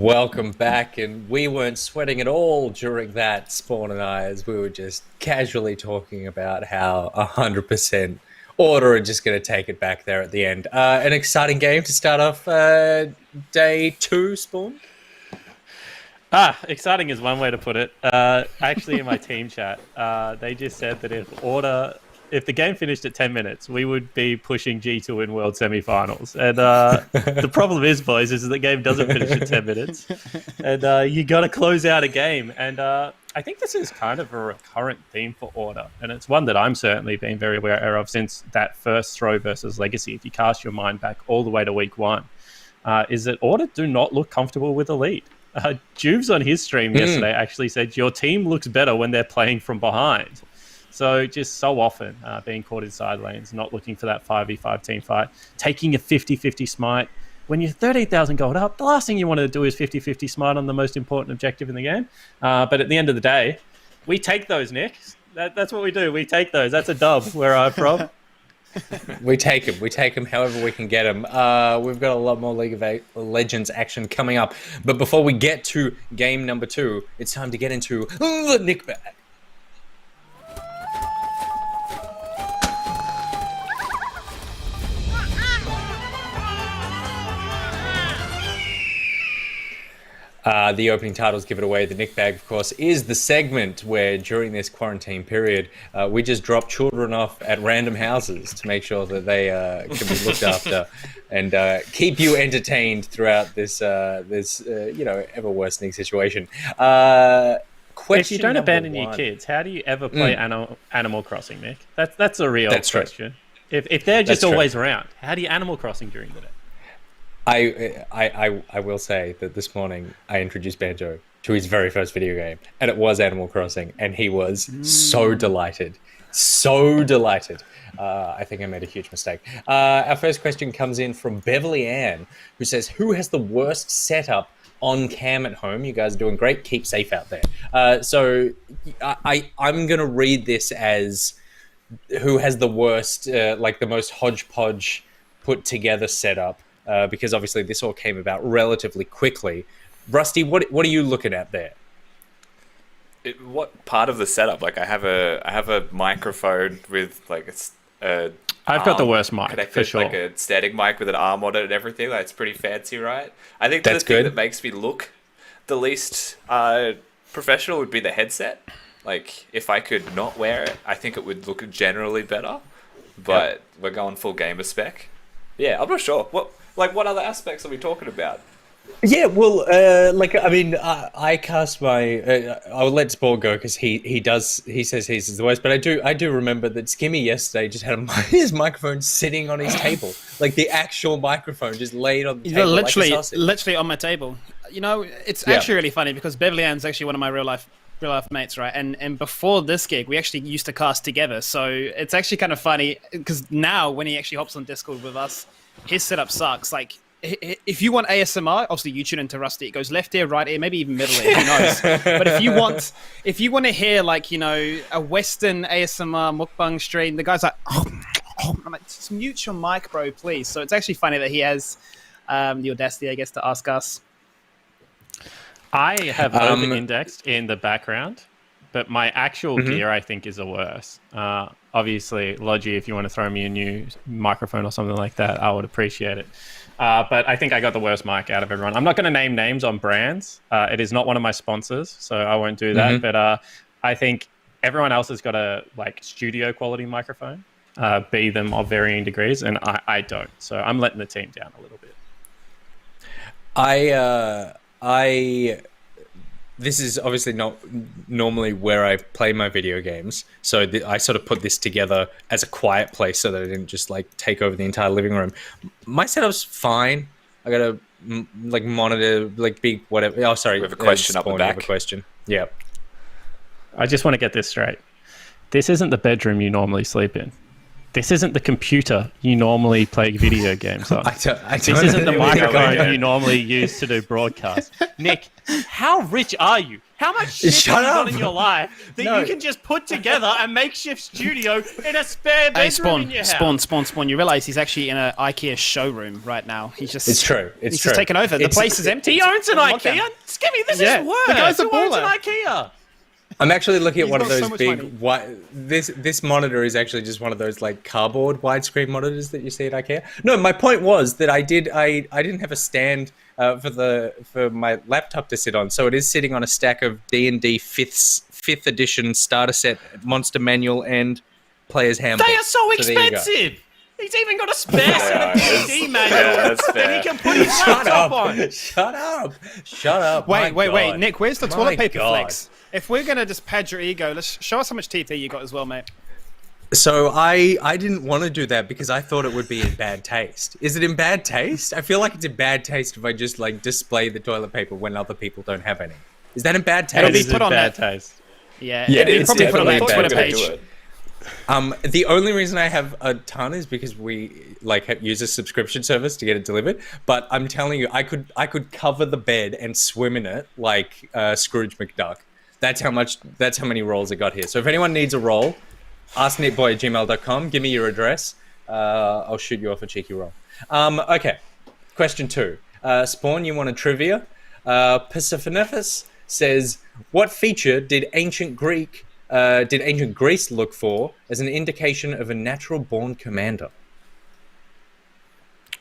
Welcome back, and we weren't sweating at all during that, Spawn and I, as we were just casually talking about how 100% Order are just going to take it back there at the end. An exciting game to start off day 2, Spawn? Exciting is one way to put it. Actually, in my team chat, they just said that if the game finished at 10 minutes, we would be pushing G to win World Semi-Finals. And the problem is, boys, is that the game doesn't finish at 10 minutes. And you got to close out a game. And I think this is kind of a recurrent theme for Order. And it's one that I'm certainly being very aware of since that first throw versus Legacy. If you cast your mind back all the way to week 1, is that Order do not look comfortable with the lead. Juves on his stream yesterday actually said your team looks better when they're playing from behind. So just so often being caught in side lanes, not looking for that 5v5 team fight, taking a 50-50 smite. When you're 13,000 gold up, the last thing you want to do is 50-50 smite on the most important objective in the game. But at the end of the day, we take those, Nick. That's what we do. We take those. That's a dub where I'm from. We take them. We take them however we can get them. We've got a lot more League of Legends action coming up. But before we get to game number 2, it's time to get into the Nick bag. The opening titles give it away. The Nick Bag, of course, is the segment where during this quarantine period, we just drop children off at random houses to make sure that they can be looked after and keep you entertained throughout this ever worsening situation. If you don't abandon your kids, how do you ever play Animal Crossing, Nick? That's a real question. If they're just always around, how do you Animal Crossing during the day? I will say that this morning I introduced Banjo to his very first video game, and it was Animal Crossing, and he was so delighted. So delighted. I think I made a huge mistake. Our first question comes in from Beverly Ann, who says, who has the worst setup on cam at home? You guys are doing great. Keep safe out there. So I'm going to read this as who has the worst, like the most hodgepodge put together setup. Because obviously this all came about relatively quickly. Rusty, what are you looking at there? What part of the setup? Like I have a microphone with like I've got the worst mic for sure. Like a static mic with an arm on it and everything. That's pretty fancy, right? I think that's the thing good. that makes me look the least professional would be the headset. Like if I could not wear it, I think it would look generally better. But we're going full gamer spec. Yeah, I'm not sure. What other aspects are we talking about? Yeah, well, I cast my. I'll let Sport go because he says his is the worst. But I do remember that Skimmy yesterday just had his microphone sitting on his table, like the actual microphone just laid on the table, literally on my table. You know, it's actually really funny because Beverly Ann's actually one of my real life mates, right? And before this gig, we actually used to cast together. So it's actually kind of funny because now when he actually hops on Discord with us, his setup sucks. Like, if you want ASMR, obviously you tune into Rusty. It goes left ear, right ear, maybe even middle ear. Who knows? But if you want to hear like a Western ASMR mukbang stream, the guy's like, I'm like, just mute your mic, bro, please. So it's actually funny that he has the audacity, I guess, to ask us. I have over-indexed in the background, but my actual gear, I think, is the worst. Obviously, Logi, if you want to throw me a new microphone or something like that, I would appreciate it. But I think I got the worst mic out of everyone. I'm not going to name names on brands. It is not one of my sponsors, so I won't do that. But I think everyone else has got a studio quality microphone, be them of varying degrees, and I don't. So I'm letting the team down a little bit. This is obviously not normally where I play my video games, so I sort of put this together as a quiet place so that I didn't just take over the entire living room. My setup's fine. I got a monitor, big whatever. Oh, sorry. We have a question up the back. You have a question. Yeah. I just want to get this straight. This isn't the bedroom you normally sleep in. This isn't the computer you normally play video games on. This isn't the microphone you normally use to do broadcast. Nick, how rich are you? How much shit Shut have you got up. in your life that No. you can just put together a makeshift studio in a spare bedroom in your house? Spawn. You realize he's actually in an IKEA showroom right now. He's just. It's true. It's He's true. just taken over. The place is empty. He owns an Lockdown. IKEA. Skimmy, this Yeah, is worse. the guy's a Who owns an baller. IKEA? I'm actually looking at He's one of got so those much big money. white. This monitor is actually just one of those like cardboard widescreen monitors that you see at IKEA. No, my point was that I didn't have a stand for my laptop to sit on, so it is sitting on a stack of D&D fifth edition starter set, monster manual, and player's handbook. They are so there you go. expensive. He's even got a spare set of D&D manual that's that fair. he can put his Shut laptop up! on. Shut up! Wait, My God. Nick, where's the My toilet paper God. flex? If we're gonna just pad your ego, let's show us how much TP you got as well, mate. So I didn't want to do that because I thought it would be in bad taste. Is it in bad taste? I feel like it's in bad taste if I just like display the toilet paper when other people don't have any. Is that in bad It'll taste? be It is put in on bad that. taste. Yeah, Yeah, it'll be it's probably put on definitely that bad Twitter taste. page. The only reason I have a ton is because we use a subscription service to get it delivered. But I'm telling you, I could cover the bed and swim in it like Scrooge McDuck. That's how many rolls I got here. So if anyone needs a roll, ask nickboy@gmail.com. Give me your address. I'll shoot you off a cheeky roll. Okay. Question 2. Spawn, you want a trivia? Persephonefus says, what feature did ancient Greece look for as an indication of a natural-born commander?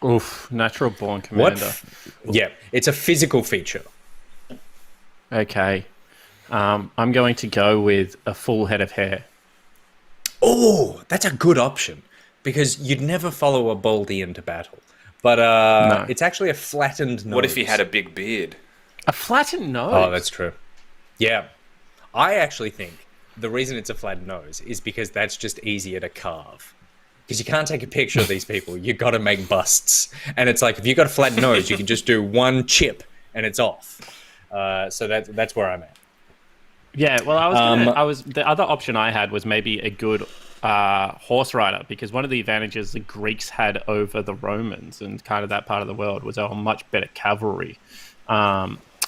Oof, natural born commander. Yeah, it's a physical feature. Okay. I'm going to go with a full head of hair. Oh, that's a good option because you'd never follow a baldy into battle. But No. it's actually a flattened nose. What if he had a big beard? A flattened nose. Oh, that's true. Yeah. I actually think the reason it's a flattened nose is because that's just easier to carve. Because you can't take a picture of these people. You got to make busts. And it's like, if you got a flat nose, you can just do one chip and it's off. So that's where I'm at. Yeah, well, I was the other option I had was maybe a good horse rider, because one of the advantages the Greeks had over the Romans and kind of that part of the world was they were much better cavalry,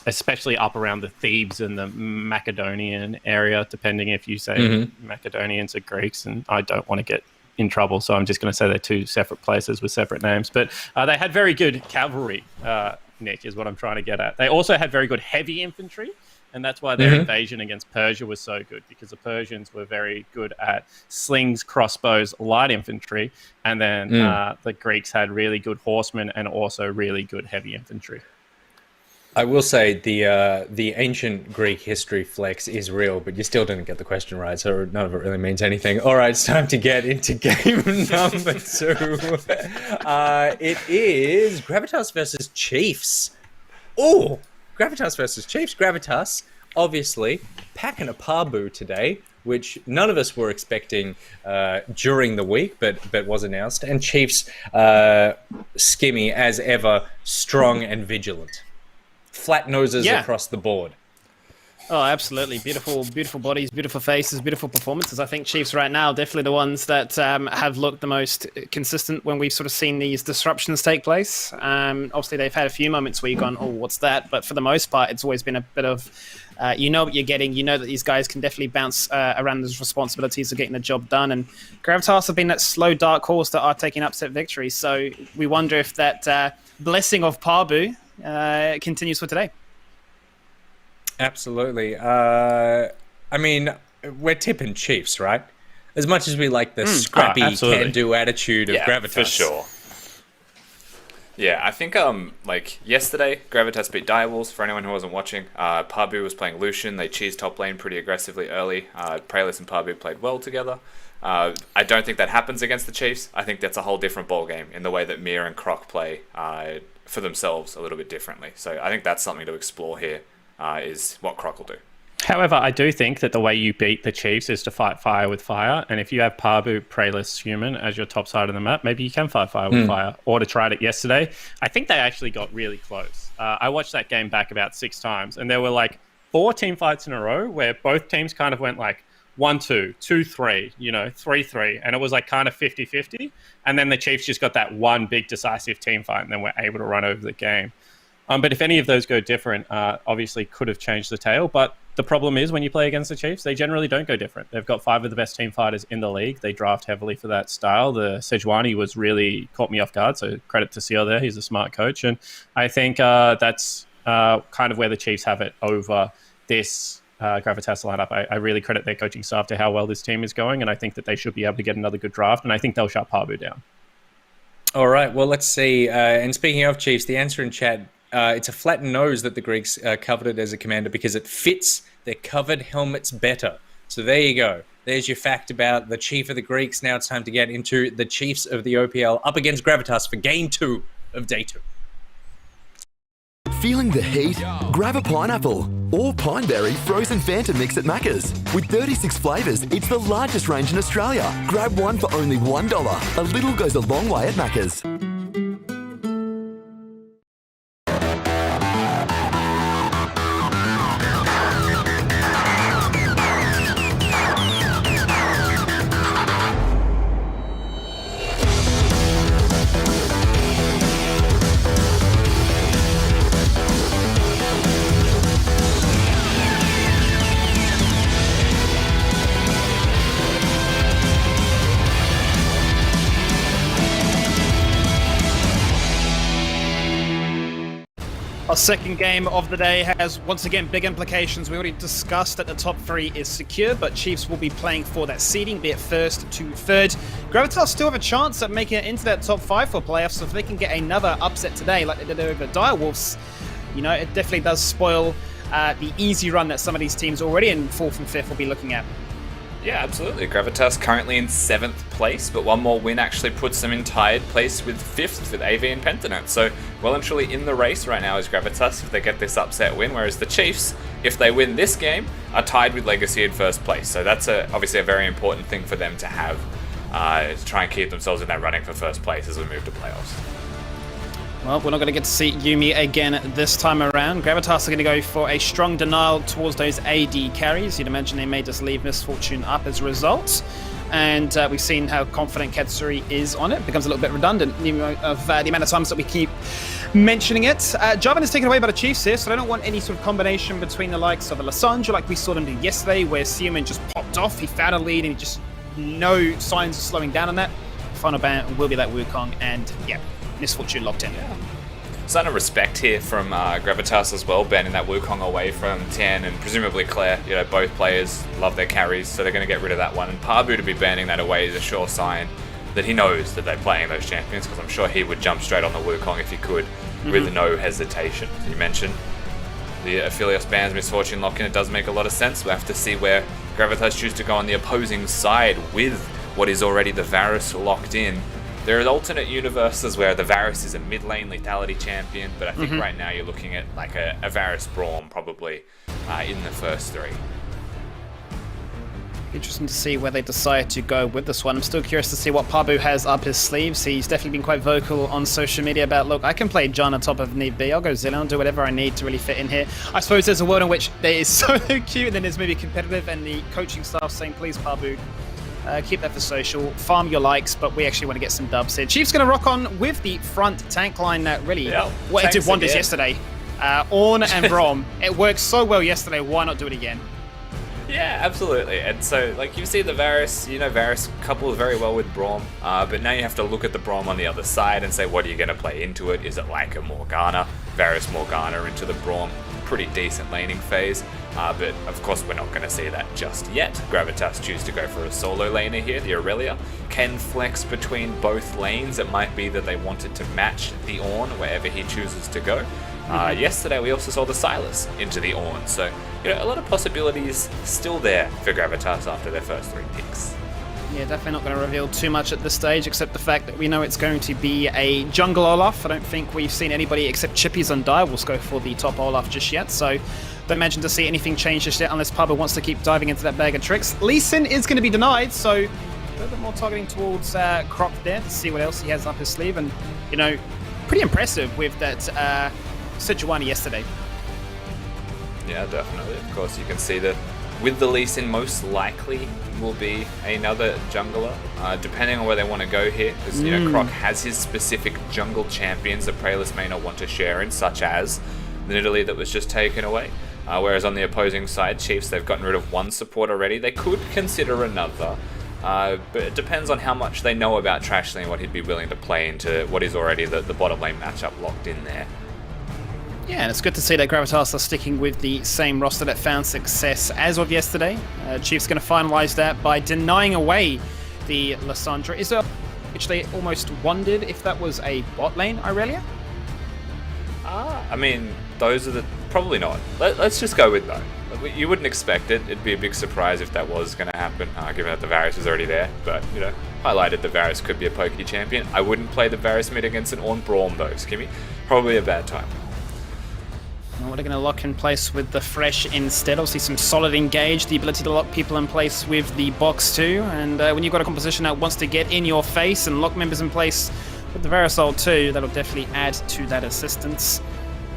especially up around the Thebes and the Macedonian area, depending if you say Macedonians are Greeks, and I don't want to get in trouble, so I'm just going to say they're two separate places with separate names. But they had very good cavalry, Nick, is what I'm trying to get at. They also had very good heavy infantry, and that's why their invasion against Persia was so good, because the Persians were very good at slings, crossbows, light infantry, and then the Greeks had really good horsemen and also really good heavy infantry. I will say the ancient Greek history flex is real, but you still didn't get the question right, so none of it really means anything. All right, it's time to get into game number 2. It is Gravitas versus Chiefs. Oh, Gravitas versus Chiefs. Gravitas, obviously, packing a Pabu today, which none of us were expecting during the week, but was announced. And Chiefs, Skimmy, as ever, strong and vigilant. Flat noses across the board. Oh, absolutely. Beautiful bodies, beautiful faces, beautiful performances. I think Chiefs right now definitely the ones that have looked the most consistent when we've sort of seen these disruptions take place. Obviously, they've had a few moments where you've gone, oh, what's that? But for the most part, it's always been a bit of, you know what you're getting. You know that these guys can definitely bounce around those responsibilities of getting the job done. And Gravitas have been that slow dark horse that are taking upset victories. So we wonder if that blessing of Pabu continues for today. Absolutely. I mean, we're tipping Chiefs, right? As much as we like the scrappy, can-do attitude of Gravitas. For sure. Yeah, I think like yesterday, Gravitas beat Direwolves. For anyone who wasn't watching, Pabu was playing Lucian. They cheesed top lane pretty aggressively early. Praelis and Pabu played well together. I don't think that happens against the Chiefs. I think that's a whole different ball game in the way that Mir and Croc play for themselves a little bit differently. So I think that's something to explore here, is what Croc will do. However, I do think that the way you beat the Chiefs is to fight fire with fire. And if you have Pabu, Praelis, Human as your top side of the map, maybe you can fight fire with fire. Order tried it yesterday. I think they actually got really close. I watched that game back about 6 times, and there were like 4 team fights in a row where both teams kind of went like 1-2, 2-3, 3-3. And it was like kind of 50-50. And then the Chiefs just got that one big decisive team fight and then were able to run over the game. But if any of those go different, obviously could have changed the tail. But the problem is when you play against the Chiefs, they generally don't go different. They've got 5 of the best team fighters in the league. They draft heavily for that style. The Sejuani was really caught me off guard, so credit to Seal there. He's a smart coach. And I think that's kind of where the Chiefs have it over this Gravitas lineup. I really credit their coaching staff to how well this team is going, and I think that they should be able to get another good draft, and I think they'll shut Pabu down. All right, well, let's see. And speaking of Chiefs, the answer in chat, it's a flattened nose that the Greeks coveted as a commander because it fits their covered helmets better. So there you go. There's your fact about the Chief of the Greeks. Now it's time to get into the Chiefs of the OPL up against Gravitas for Game 2 of Day 2. Feeling the heat? Grab a pineapple or pineberry frozen Fanta mix at Macca's. With 36 flavours, it's the largest range in Australia. Grab one for only $1. A little goes a long way at Macca's. Our second game of the day has, once again, big implications. We already discussed that the top 3 is secure, but Chiefs will be playing for that seeding, be it first to third. Gravitas still have a chance at making it into that top 5 for playoffs, so if they can get another upset today, like they did over Direwolves, you know, it definitely does spoil the easy run that some of these teams already in 4th and 5th will be looking at. Yeah, absolutely. Gravitas currently in 7th place, but one more win actually puts them in tied place with 5th with AV and Pentanet. So well and truly in the race right now is Gravitas if they get this upset win, whereas the Chiefs, if they win this game, are tied with Legacy in 1st place. So that's obviously a very important thing for them to have to try and keep themselves in that running for 1st place as we move to playoffs. Well, we're not going to get to see Yuumi again this time around. Gravitas are going to go for a strong denial towards those AD carries. You'd imagine they may just leave Misfortune up as a result. And we've seen how confident Katsuri is on it. It becomes a little bit redundant of the amount of times that we keep mentioning it. Jarvan is taken away by the Chiefs here, so I don't want any sort of combination between the likes of a Lysandra like we saw them do yesterday, where Seaman just popped off, he found a lead, and he just no signs of slowing down on that. Final ban will be that Wukong, and yeah, Misfortune locked in. Yeah. Sign of respect here from Gravitas as well, banning that Wukong away from Tian and presumably Claire. You know, both players love their carries, so they're going to get rid of that one. And Pabu to be banning that away is a sure sign that he knows that they're playing those champions, because I'm sure he would jump straight on the Wukong if he could, with no hesitation. As you mentioned, the Aphelios bans Misfortune lock-in. It does make a lot of sense. We'll have to see where Gravitas choose to go on the opposing side with what is already the Varus locked in. There are alternate universes where the Varus is a mid lane lethality champion, but I think right now you're looking at like a Varus Braum probably in the first 3. Interesting to see where they decide to go with this one. I'm still curious to see what Pabu has up his sleeves. He's definitely been quite vocal on social media about, look, I can play John on top of need be. I'll go Zilean, I'll do whatever I need to really fit in here. I suppose there's a world in which there is solo queue and then there's maybe competitive, and the coaching staff saying, please, Pabu, keep that for social, farm your likes, but we actually want to get some dubs here. Chief's going to rock on with the front tank line that really, it did wonders yesterday. Ornn and Braum, it worked so well yesterday, why not do it again? Yeah, absolutely. And so, like, you see the Varus, you know, Varus couples very well with Braum, but now you have to look at the Braum on the other side and say, what are you going to play into it? Is it like a Morgana? Varus Morgana into the Braum, pretty decent laning phase. But of course we're not going to see that just yet. Gravitas choose to go for a solo laner here. The Aurelia can flex between both lanes. It might be that they wanted to match the Ornn wherever he chooses to go. Yesterday we also saw the Sylas into the Ornn. So, you know, a lot of possibilities still there for Gravitas after their first 3 picks. Yeah, definitely not going to reveal too much at this stage, except the fact that we know it's going to be a jungle Olaf. I don't think we've seen anybody except Chippies and Direwolves go for the top Olaf just yet, so don't imagine to see anything change just yet unless Pabu wants to keep diving into that bag of tricks. Lee Sin is going to be denied, so a little bit more targeting towards Crop there to see what else he has up his sleeve, and, you know, pretty impressive with that Sejuani yesterday. Yeah, definitely. Of course, you can see that with the Lee Sin, most likely will be another jungler, depending on where they want to go here. Because, you know, Croc has his specific jungle champions that Praelus may not want to share in, such as the Nidalee that was just taken away. Whereas on the opposing side, Chiefs, they've gotten rid of one support already. They could consider another. But it depends on how much they know about Trashley and what he'd be willing to play into what is already the bottom lane matchup locked in there. Yeah, and it's good to see that Gravitas are sticking with the same roster that found success as of yesterday. Chiefs going to finalise that by denying away the Lissandra. Is there, which they almost wondered if that was a bot lane Irelia? I mean, those are the... Probably not. Let's just go with no. You wouldn't expect it. It'd be a big surprise if that was going to happen, given that the Varus was already there. But, you know, highlighted the Varus could be a pokey champion. I wouldn't play the Varus mid against an Ornn Braum, though, Skimmy. Probably a bad time. What are going to lock in place with the Fresh instead? Obviously some solid engage, the ability to lock people in place with the box too. And when you've got a composition that wants to get in your face and lock members in place with the Varusol too, that'll definitely add to that assistance.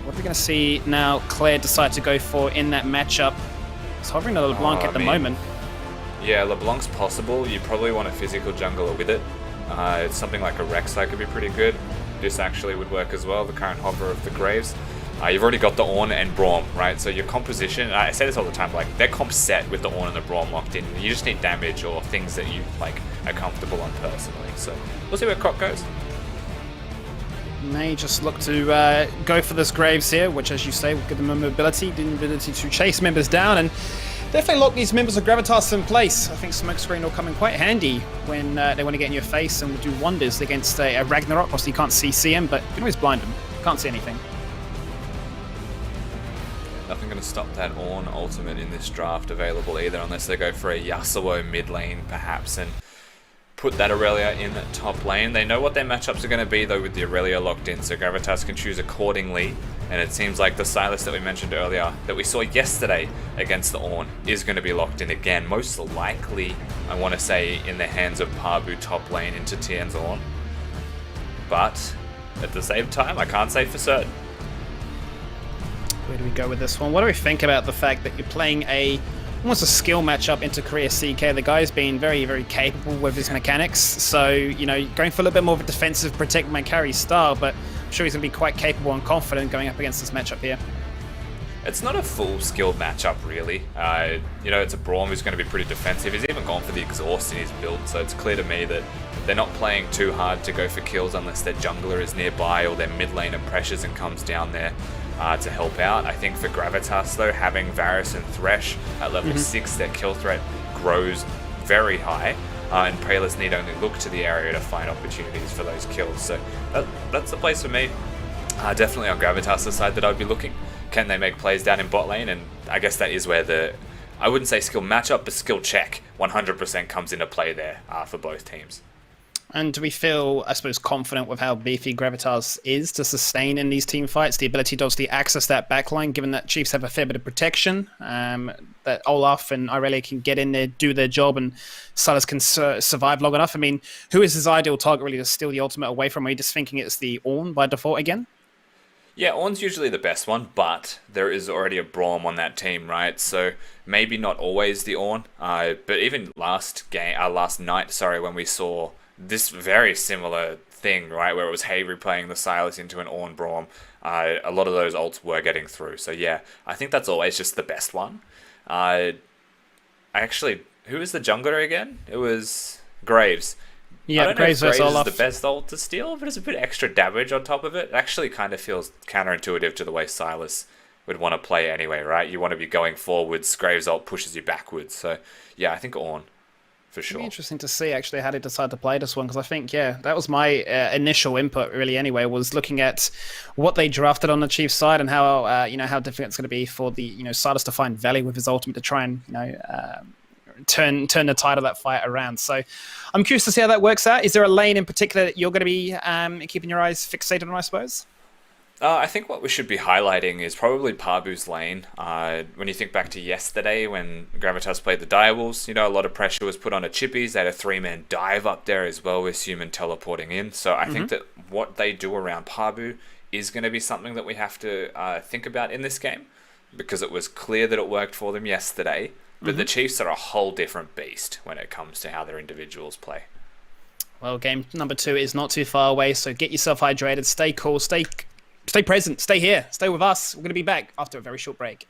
What are we going to see now Claire decide to go for in that matchup? It's hovering to LeBlanc at the moment. Yeah, LeBlanc's possible. You probably want a physical jungler with it. It's something like a Rek'Sai could be pretty good. This actually would work as well, the current hover of the Graves. You've already got the Ornn and Braum, right? So your composition, I say this all the time, like their comp set with the Ornn and the Braum locked in. You just need damage or things that you like are comfortable on personally. So we'll see where Croc goes. May just look to go for this Graves here, which, as you say, will give them a mobility, the ability to chase members down and definitely lock these members of Gravitas in place. I think Smokescreen will come in quite handy when they want to get in your face and will do wonders against a Ragnarok. Obviously, you can't see him, but you can always blind him. Can't see anything. Nothing going to stop that Ornn ultimate in this draft available either, unless they go for a Yasuo mid lane perhaps and put that Aurelia in top lane. They know what their matchups are going to be though with the Aurelia locked in, so Gravitas can choose accordingly. And it seems like the Sylas that we mentioned earlier, that we saw yesterday against the Ornn, is going to be locked in again. Most likely, I want to say, in the hands of Parbu top lane into Tien's Ornn. But at the same time, I can't say for certain. Where do we go with this one? What do we think about the fact that you're playing almost a skill matchup into Korea CK? The guy's been very, very capable with his mechanics. So, you know, going for a little bit more of a defensive, protect my carry style, but I'm sure he's going to be quite capable and confident going up against this matchup here. It's not a full skilled matchup, really. You know, it's a Braum who's going to be pretty defensive. He's even gone for the exhaust in his build, so it's clear to me that they're not playing too hard to go for kills unless their jungler is nearby or their mid laner pressures and comes down there to help out. I think for Gravitas, though, having Varus and Thresh at level 6, their kill threat grows very high, and Prayers need only look to the area to find opportunities for those kills. So that's the place for me. Definitely on Gravitas' side that I'd be looking. Can they make plays down in bot lane? And I guess that is where I wouldn't say skill matchup, but skill check 100% comes into play there for both teams. And do we feel, I suppose, confident with how beefy Gravitas is to sustain in these team fights? The ability to obviously access that backline, given that Chiefs have a fair bit of protection, that Olaf and Irelia can get in there, do their job, and Sylas can survive long enough. I mean, who is his ideal target really to steal the ultimate away from? Are you just thinking it's the Ornn by default again? Yeah, Ornn's usually the best one, but there is already a Braum on that team, right? So maybe not always the Ornn, but even last night, when we saw this very similar thing, right, where it was Hayri playing the Sylas into an Ornn Braum, a lot of those ults were getting through. So yeah, I think that's always just the best one. Who was the jungler again? It was Graves. Yeah, I don't Graves know if Graves is Olaf. the best ult to steal, but it's a bit extra damage on top of it. It actually kind of feels counterintuitive to the way Sylas would want to play anyway, right? You want to be going forwards, Graves ult pushes you backwards. So yeah, I think Ornn. For sure. It'd be interesting to see actually how they decide to play this one, because I think, yeah, that was my initial input really anyway, was looking at what they drafted on the Chiefs side and how how difficult it's going to be for the Sylas to find value with his ultimate to try and turn the tide of that fight around. So I'm curious to see how that works out. Is there a lane in particular that you're going to be keeping your eyes fixated on, I suppose? I think what we should be highlighting is probably Parbu's lane. When you think back to yesterday when Gravitas played the Direwolves, a lot of pressure was put on a Chippies. They had a 3-man dive up there as well with Human teleporting in. So I think that what they do around Parbu is going to be something that we have to think about in this game, because it was clear that it worked for them yesterday. But the Chiefs are a whole different beast when it comes to how their individuals play. Well, game number 2 is not too far away, so get yourself hydrated, stay cool, stay present, stay here, stay with us. We're going to be back after a very short break.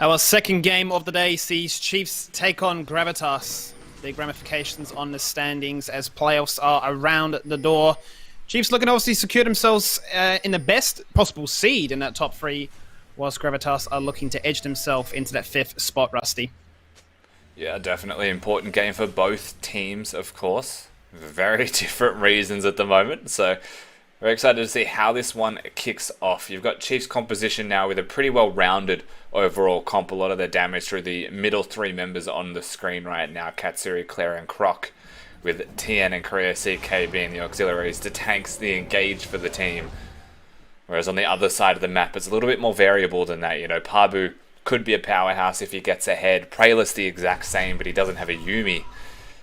Our second game of the day sees Chiefs take on Gravitas. Big ramifications on the standings as playoffs are around the door. Chiefs looking to obviously secure themselves in the best possible seed in that top 3, whilst Gravitas are looking to edge themselves into that 5th spot, Rusty. Yeah, definitely important game for both teams, of course. Very different reasons at the moment, so we're excited to see how this one kicks off. You've got Chiefs composition now with a pretty well-rounded overall comp. A lot of their damage through the middle 3 members on the screen right now. Katsuri, Claire and Croc, with TN and Korea CK being the auxiliaries to tanks the engage for the team. Whereas on the other side of the map, it's a little bit more variable than that. You know, Pabu could be a powerhouse if he gets ahead. Prayless the exact same, but he doesn't have a Yumi.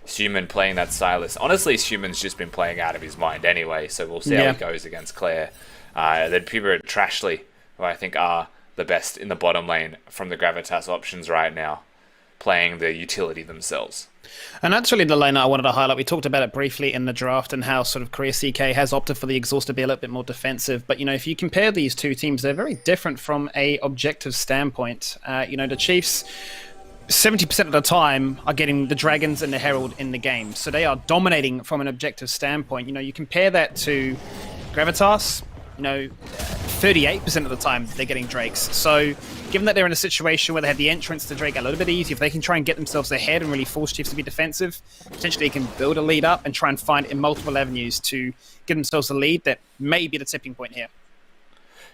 Suman playing that Silas. Honestly, Suman's just been playing out of his mind anyway, so we'll see how it goes against Claire. Then Puber and Trashley, who I think are the best in the bottom lane from the Gravitas options right now, playing the utility themselves. And actually the lane I wanted to highlight, we talked about it briefly in the draft and how sort of Korea CK has opted for the exhaust to be a little bit more defensive. But, you know, if you compare these two teams, they're very different from a objective standpoint. You know, the Chiefs 70% of the time are getting the Dragons and the Herald in the game. So they are dominating from an objective standpoint. You know, you compare that to Gravitas, you know, 38% of the time they're getting Drakes. So given that they're in a situation where they have the entrance to Drake a little bit easy, if they can try and get themselves ahead and really force Chiefs to be defensive, potentially they can build a lead up and try and find in multiple avenues to give themselves a lead that may be the tipping point here.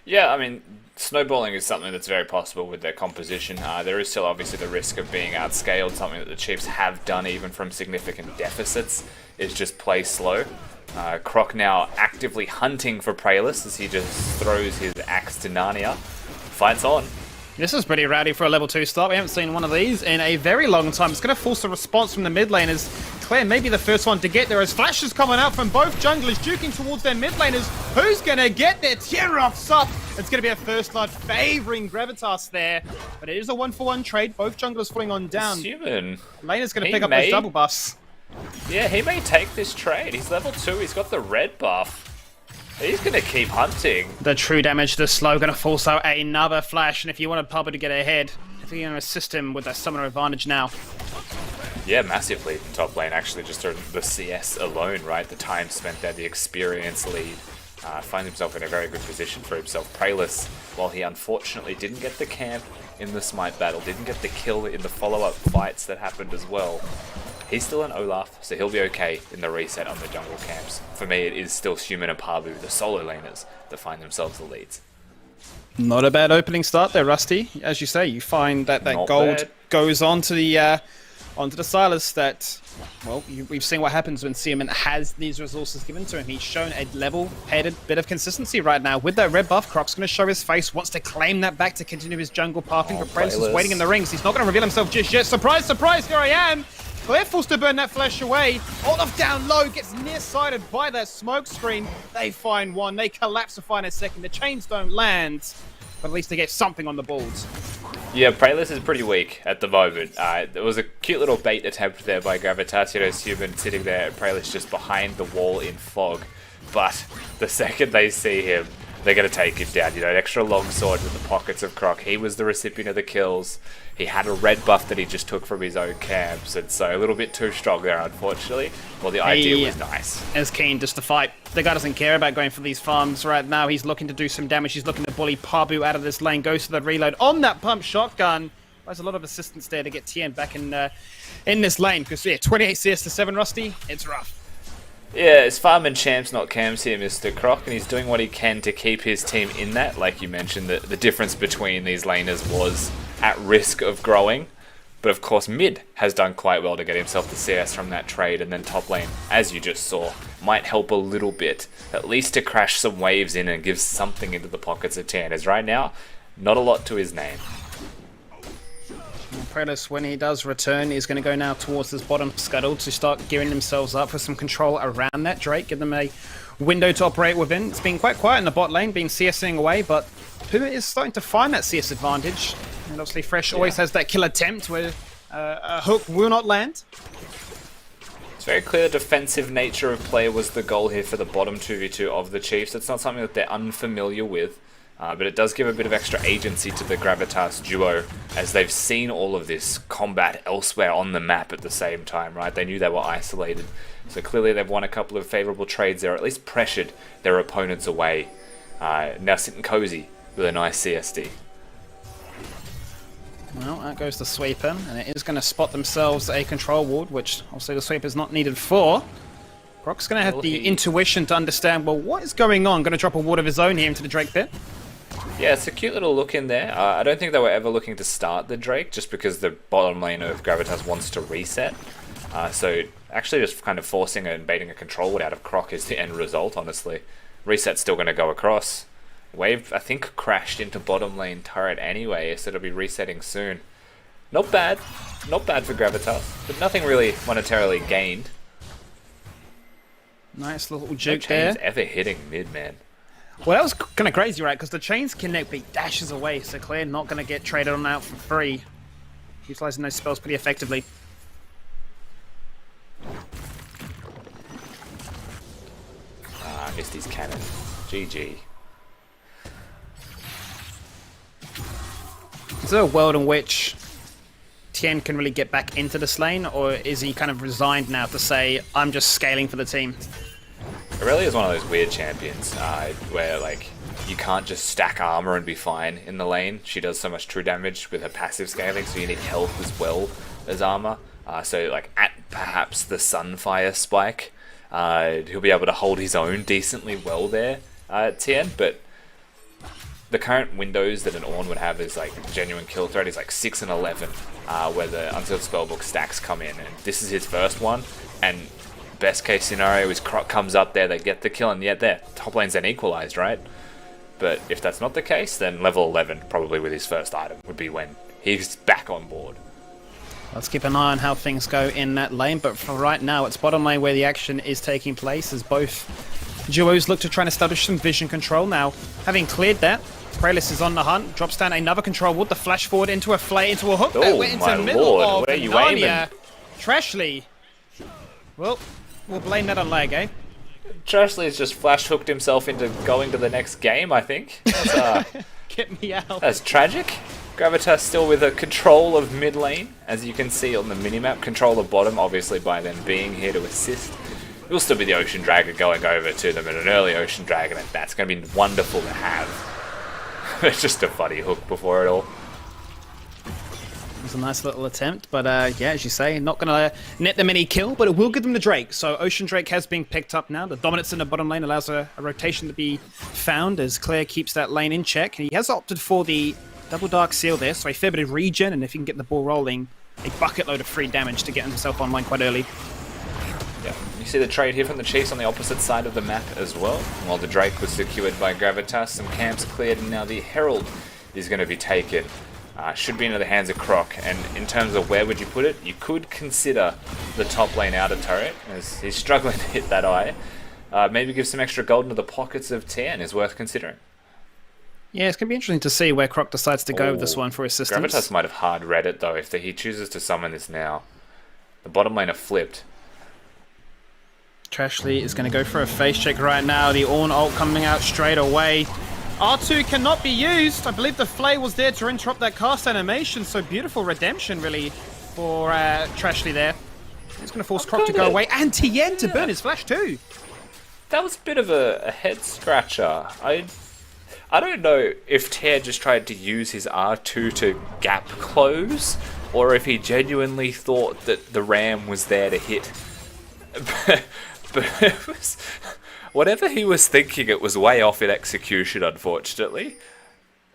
Yeah, I mean, snowballing is something that's very possible with their composition. There is still obviously the risk of being outscaled, something that the Chiefs have done even from significant deficits, is just play slow. Croc now actively hunting for Prayless as he just throws his axe to Narnia. Fights on. This is pretty rowdy for a level 2 start. We haven't seen one of these in a very long time. It's going to force a response from the mid lane as Claire may be the first one to get there as flashes coming out from both junglers, duking towards their mid laners. Who's going to get their tier off up? It's going to be a first blood favouring Gravitas there, but it is a 1-for-1 trade. Both junglers falling on down. Human. Laner's going to pick up those double buffs. Yeah, he may take this trade. He's level 2. He's got the red buff. He's going to keep hunting. The true damage, the slow, going to force out another flash. And if you want Pubba to get ahead, if you're going to assist him with that summoner advantage now. Yeah, massively. Top lane, actually, just the CS alone, right? The time spent there, the experience lead. Finds himself in a very good position for himself. Prayless, while he unfortunately didn't get the camp in the Smite battle, didn't get the kill in the follow-up fights that happened as well. He's still an Olaf, so he'll be okay in the reset on the jungle camps. For me, it is still Human and Pabu, the solo laners, that find themselves the leads. Not a bad opening start there, Rusty. As you say, you find that gold goes onto the Silas that, well, we've seen what happens when Seaman has these resources given to him. He's shown a level-headed bit of consistency right now. With that red buff, Croc's going to show his face, wants to claim that back to continue his jungle pathing, but Prayless is waiting in the rings. He's not going to reveal himself just yet. Surprise, surprise, here I am! Claire forced to burn that flash away. Olaf down low, gets nearsighted by that smoke screen. They find one, they collapse to find a second. The chains don't land, but at least they get something on the boards. Yeah, Prayless is pretty weak at the moment. There was a cute little bait attempt there by Gravitas. You know, Human sitting there, Prayless just behind the wall in fog. But the second they see him, they're going to take him down. You know, an extra longsword with the pockets of Croc. He was the recipient of the kills. He had a red buff that he just took from his own camps, and so a little bit too strong there, unfortunately. Well, the idea was nice. Is keen just to fight. The guy doesn't care about going for these farms right now. He's looking to do some damage. He's looking to bully Pabu out of this lane. Goes to the reload on that pump shotgun. There's a lot of assistance there to get Tien back in this lane. Because, yeah, 28 CS to 7, Rusty. It's rough. Yeah, it's farming champs, not cams here, Mr. Croc, and he's doing what he can to keep his team in that. Like you mentioned, the difference between these laners was at risk of growing. But of course, mid has done quite well to get himself the CS from that trade, and then top lane, as you just saw, might help a little bit, at least to crash some waves in and give something into the pockets of Tan. As right now, not a lot to his name. Prayless, when he does return, is going to go now towards this bottom scuttle to start gearing themselves up for some control around that Drake, give them a window to operate within. It's been quite quiet in the bot lane, been CSing away, but Puma is starting to find that CS advantage. And obviously Fresh always has that kill attempt where a hook will not land. It's very clear the defensive nature of play was the goal here for the bottom 2v2 of the Chiefs. It's not something that they're unfamiliar with. But it does give a bit of extra agency to the Gravitas duo, as they've seen all of this combat elsewhere on the map at the same time, right? They knew they were isolated. So clearly they've won a couple of favourable trades there, or at least pressured their opponents away. Now sitting cozy with a nice CSD. Well, out goes the sweeper, and it is going to spot themselves a control ward, which obviously the sweeper is not needed for. Croc's going to have the intuition to understand, well, what is going on? Going to drop a ward of his own here into the Drake pit. Yeah, it's a cute little look in there. I don't think they were ever looking to start the Drake, just because the bottom lane of Gravitas wants to reset. So actually just kind of forcing and baiting a control ward out of Croc is the end result, honestly. Reset's still going to go across. Wave, I think, crashed into bottom lane turret anyway, so it'll be resetting soon. Not bad. Not bad for Gravitas, but nothing really monetarily gained. Nice little No juke chains there. ever hitting mid, man. Well, that was kind of crazy, right? Because the chains connect, but he dashes away, so Claire not going to get traded on out for free. Utilizing those spells pretty effectively. Missed his cannon. GG. Is there a world in which Tien can really get back into this lane, or is he kind of resigned now to say, I'm just scaling for the team? Aurelia is one of those weird champions where, like, you can't just stack armor and be fine in the lane. She does so much true damage with her passive scaling, so you need health as well as armor. So, like, at perhaps the Sunfire spike, he'll be able to hold his own decently well there, Tien, but the current windows that an Ornn would have is like genuine kill threat is like 6 and 11, where the Unsealed Spellbook stacks come in, and this is his first one, and best case scenario is Croc comes up there, they get the kill, and yet there, top lane's then equalized, right? But if that's not the case, then level 11, probably with his first item, would be when he's back on board. Let's keep an eye on how things go in that lane, but for right now, it's bottom lane where the action is taking place, as both duos look to try and establish some vision control. Now, having cleared that, Prellis is on the hunt, drops down another control wood, the flash forward into a flay, into a hook that went into the middle lord, of where you Narnia. Trashly. Well, we'll blame that on lag, eh? Trashly's just flash hooked himself into going to the next game, I think. That's, Get me out. that's tragic. Gravitas still with a control of mid lane, as you can see on the minimap. Control of bottom, obviously, by them being here to assist. It will still be the Ocean Dragon going over to them, and an early Ocean Dragon at that's going to be wonderful to have. It's just a funny hook before it all. It was a nice little attempt, but yeah, as you say, not going to net them any kill, but it will give them the Drake. So Ocean Drake has been picked up now. The dominance in the bottom lane allows a rotation to be found as Claire keeps that lane in check. And he has opted for the double dark seal there, so a fair bit of regen, and if he can get the ball rolling, a bucket load of free damage to get himself online quite early. Yeah, you see the trade here from the Chiefs on the opposite side of the map as well. While the Drake was secured by Gravitas, some camps cleared, and now the Herald is going to be taken. Should be into the hands of Croc, and in terms of where would you put it, you could consider the top lane outer turret, as he's struggling to hit that eye. Maybe give some extra gold into the pockets of Tien is worth considering. Yeah, it's going to be interesting to see where Croc decides to go with this one for assistance. Gravitas might have hard read it though, if he chooses to summon this now. The bottom lane are flipped. Trashly is going to go for a face check right now. The Ornn ult coming out straight away. R2 cannot be used. I believe the Flay was there to interrupt that cast animation, so beautiful redemption really for Trashly there. He's going to force Croc to go away, and Tien to burn his flash too. That was a bit of a head scratcher. I don't know if Tien just tried to use his R2 to gap close, or if he genuinely thought that the ram was there to hit. But it was, whatever he was thinking, it was way off in execution, unfortunately,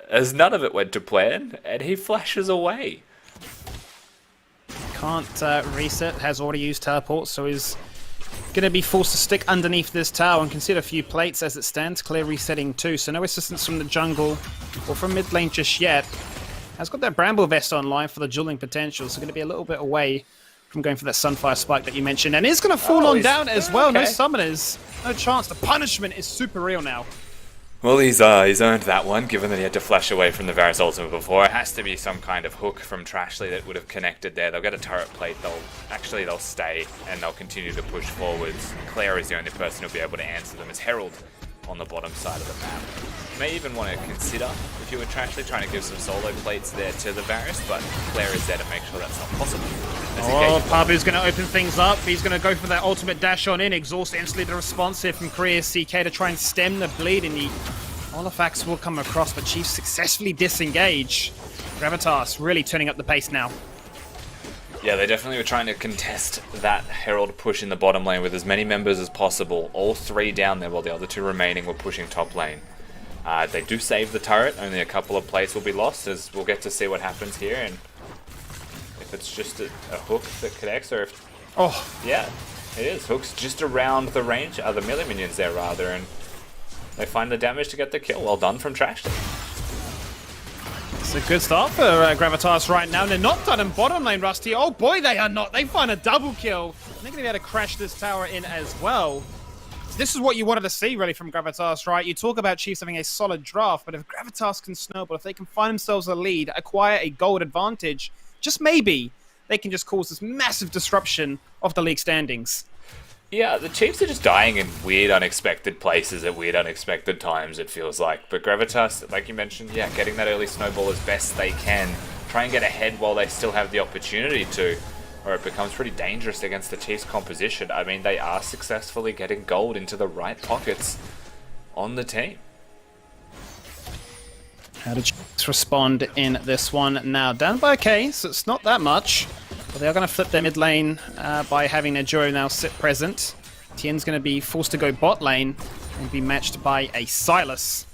as none of it went to plan, and he flashes away. Can't reset, has already used teleport, so he's going to be forced to stick underneath this tower and consider a few plates as it stands. Clear resetting too, so no assistance from the jungle or from mid lane just yet. Has got that Bramble Vest online for the dueling potential, so going to be a little bit away from going for that Sunfire Spike that you mentioned. And is going to fall on down as well. Okay. No summoners, no chance. The punishment is super real now. Well, he's earned that one, given that he had to flash away from the Varus ultimate before. It has to be some kind of hook from Trashly that would have connected there. They'll get a turret plate, they'll stay, and they'll continue to push forwards. Claire is the only person who'll be able to answer them, as Herald on the bottom side of the map. You may even want to consider, if you were actually trying to give some solo plates there to the Varus, but Claire is there to make sure that's not possible. Oh, Pabu's going to open things up. He's going to go for that ultimate dash on in. Exhaust instantly the response here from Korea CK to try and stem the bleed, and the artifacts will come across, but Chiefs successfully disengage. Gravitas really turning up the pace now. Yeah, they definitely were trying to contest that Herald push in the bottom lane with as many members as possible. All 3 down there while the other 2 remaining were pushing top lane. They do save the turret. Only a couple of plates will be lost, as we'll get to see what happens here. And if it's just a hook that connects, or if... Oh, yeah, it is. Hook's just around the range, the melee minions there rather, and they find the damage to get the kill. Well done from Trash. it's a good start for Gravitas right now. They're not done in bottom lane, Rusty. Oh boy, they are not. They find a double kill. And they're going to be able to crash this tower in as well. This is what you wanted to see, really, from Gravitas, right? You talk about Chiefs having a solid draft, but if Gravitas can snowball, if they can find themselves a lead, acquire a gold advantage, just maybe they can just cause this massive disruption of the league standings. Yeah, the Chiefs are just dying in weird, unexpected places at weird, unexpected times, it feels like. But Gravitas, like you mentioned, yeah, getting that early snowball as best they can. Try and get ahead while they still have the opportunity to, or it becomes pretty dangerous against the Chiefs' composition. I mean, they are successfully getting gold into the right pockets on the team. How did Chiefs respond in this one? Now, down by a K, so it's not that much. But they are going to flip their mid lane by having their Juro now sit present. Tien's going to be forced to go bot lane and be matched by a Silas,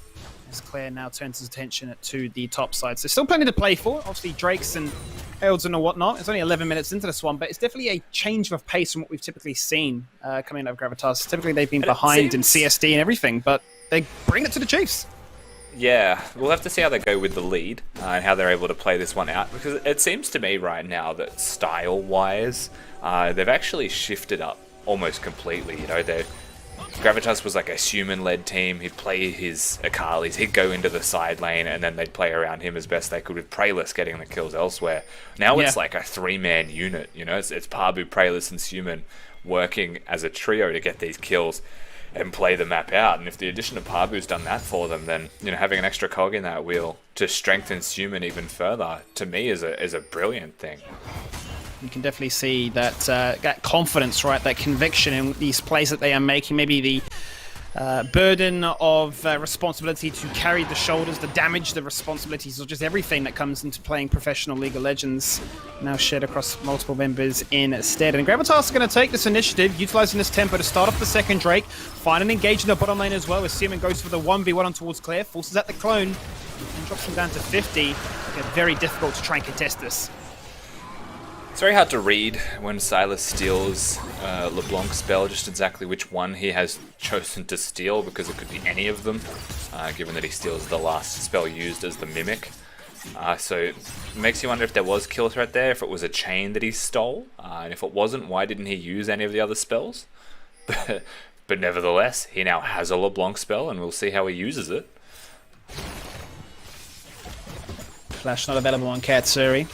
as Claire now turns his attention to the top side. So still plenty to play for. Obviously, Drakes and Heralds and whatnot. It's only 11 minutes into this one, but it's definitely a change of pace from what we've typically seen coming out of Gravitas. Typically, they've been behind in CSD and everything, but they bring it to the Chiefs. Yeah, we'll have to see how they go with the lead and how they're able to play this one out, because it seems to me right now that style-wise, they've actually shifted up almost completely. You know, Gravitas was like a human-led team. He'd play his Akalis, he'd go into the side lane, and then they'd play around him as best they could, with Praelis getting the kills elsewhere. Now it's like a 3-man unit, you know, it's Pabu, Praelis, and Suman working as a trio to get these kills and play the map out. And if the addition of Pabu's done that for them, then, you know, having an extra cog in that wheel to strengthen Suman even further, to me, is a brilliant thing. You can definitely see that that confidence, right? That conviction in these plays that they are making. Maybe the burden of responsibility to carry the shoulders, the damage, the responsibilities, or just everything that comes into playing professional League of Legends, now shared across multiple members instead. And Gravitas are going to take this initiative, utilizing this tempo to start off the second Drake, find and engage in the bottom lane as well, as Seaman goes for the 1v1 on towards Claire, forces out the clone, and drops him down to 50. It's very difficult to try and contest this. It's very hard to read when Silas steals LeBlanc's spell, just exactly which one he has chosen to steal, because it could be any of them, given that he steals the last spell used as the Mimic. So it makes you wonder if there was kill threat there, if it was a chain that he stole, and if it wasn't, why didn't he use any of the other spells? But nevertheless, he now has a LeBlanc spell, and we'll see how he uses it. Flash not available on Katsuri.